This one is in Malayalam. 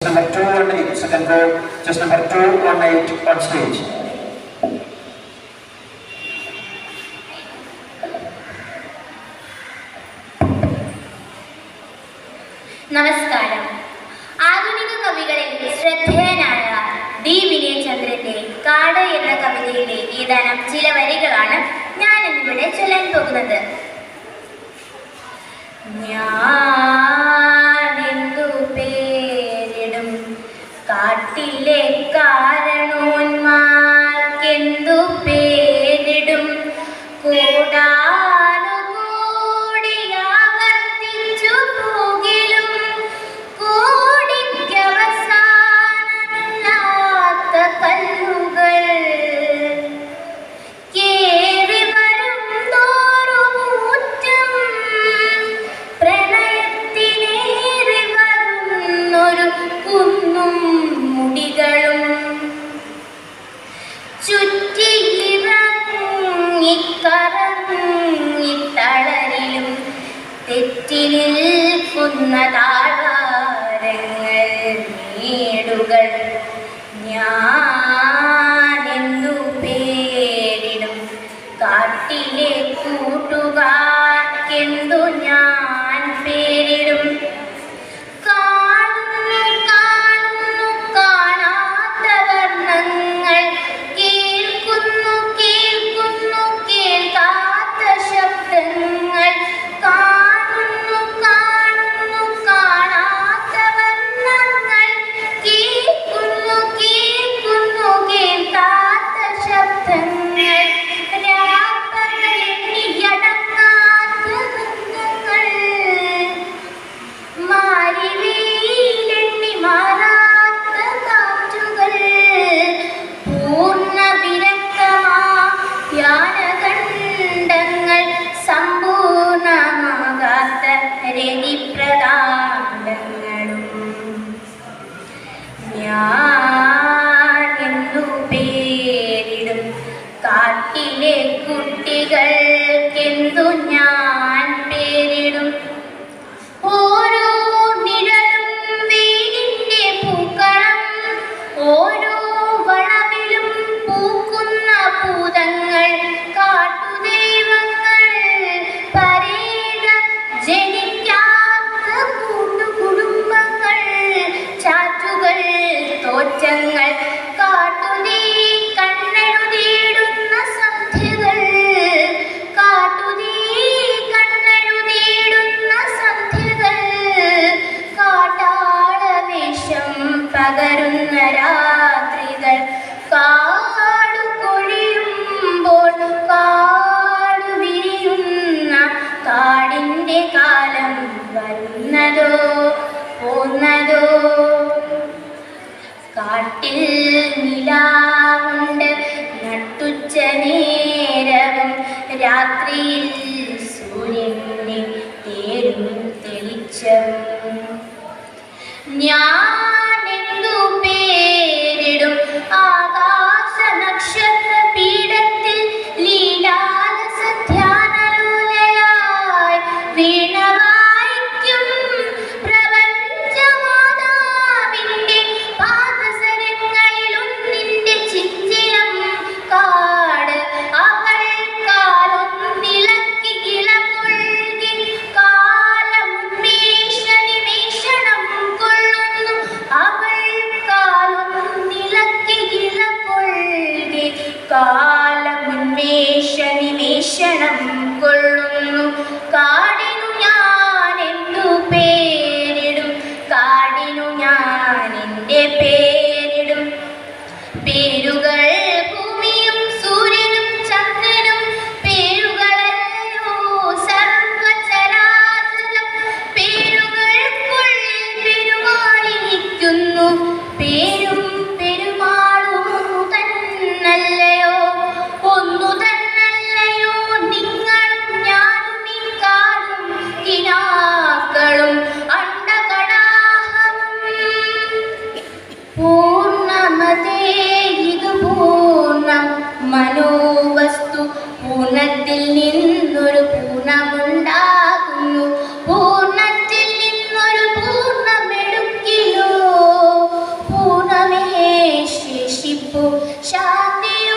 Number 218, second row, just number 218 on stage. നമസ്കാരം. ആധുനിക കവികളിൽ ശ്രദ്ധേയനായ ഡി വിനയചന്ദ്രന്റെ കാട് എന്ന കവിതയിലെ ഏതാനും ചില വരികളാണ് ഞാൻ ഇന്നിവിടെ ചൊല്ലാൻ പോകുന്നത്. ഞാനെന്തു പേരിടും കാട്ടിലെ കാരണോന്മാർക്കെന്തു പേരിടും കൂടാനുകൂടി ആവർത്തിച്ചു പോകിലും കോടിക്കവസാനമില്ലാത്ത കല്ലുകൾ കേറി വരും തോറും ഊറ്റം പ്രണയത്തിനേറി വരുന്നൊരു കുന്നും മുടികളും ചുറ്റിയിറങ്ങിത്തളരിലും തെറ്റി നിൽക്കുന്ന താഴ്വാരങ്ങൾ മേടുകൾ ഞാനെന്തു പേരിടും കാട്ടിലെ കൂട്ടുകാർക്കെന്തു ഞാൻ പേരിടും കാണുന്നു കാണാത്ത വർണ്ണങ്ങൾ കേൾക്കുന്നു കേൾക്കാത്ത ശബ്ദങ്ങൾ കാണുന്നു കാണാത്ത വർണ്ണങ്ങൾ കേൾക്കുന്നു കേൾക്കാത്ത ശബ്ദങ്ങൾ രാപ്പകലെണ്ണിയടങ്ങാത്ത ബന്ധങ്ങൾ മാറിവെയിലെണ്ണി മാറാത്ത കാറ്റുകൾ പൂർണ്ണ വിരക്തമാ ധ്യാനഖണ്ഡങ്ങൾ സമ്പൂർണമാകാത്ത രതിപ്രദാണ്ഡങ്ങളും ഞാനെന്തു പേരിടും കാട്ടിലെ കുട്ടികൾക്കെന്തു ഞാൻ പേരിടും ഓരോ നിഴലും വീടിന്റെ പൂക്കളം ഓരോ വളവിലും പൂക്കുന്ന പൂതങ്ങൾ കാട്ടുദൈവങ്ങൾ പരേത ജനിക്കാത്ത കൂട്ടുകുടുംബങ്ങൾ ചാറ്റുകൾ തോറ്റങ്ങൾ കാട്ടുതീ കണ്ണെഴുതിയിടുന്ന സന്ധ്യകൾ കാട്ടുതീ കണ്ണെഴുതിയിടുന്ന സന്ധ്യകൾ കാട്ടാളവേഷം പകരുന്ന രാത്രികൾ കാടു കൊഴിയുമ്പോൾ കാടു വിരിയുന്ന കാടിന്റെ കാലം വരുന്നതോ പോന്നതോ കാട്ടിൽ നിലാവുണ്ട് നട്ടുച്ച നേരവും രാത്രിയിൽ സൂര്യനെ തേടും തെളിച്ചവും ഞാനെന്തു പേരിടും ആകാശ നക്ഷത്ര പീഠത്തിൽ ലീലാലസധ്യാനലോലയായി വീണവായിക്കും പ്രപഞ്ചമാതാവിന്റെ പാദസരങ്ങളിലൊന്നിന്റെ ചിഞ്ചിലം കാട് അവൾ കാലൊന്നിളക്കി ഇളകൊള്ളുകി കാലമുന്മേഷ നിമേഷണം കൊള്ളുന്നു അവൾ കാലൊന്നിളക്കി ഇളകൊള്ളുകി കാലമുന്മേഷ നിമേഷണം കൊള്ളുന്നു കാടിനു ഞാനെന്തു പേരിടും കാടിനു ഞാൻ എൻ്റെ പേരിടും പേരുകൾ ഭൂമിയും സൂര്യനും ചന്ദ്രനും പേരുകളല്ലോ സർവചരാചരം പേരുകൾക്കുള്ളിൽ പെരുമാളിരിക്കുന്നു പേരും പെരുമാളും തന്നല്ലയോ ഒന്നു തന്നല്ലയോ നിങ്ങളും ഞാനും ഈ കാടും കിനാക്കളും അണ്ടകടാഹവും ജീവിപ്പു ശാന്തിയോ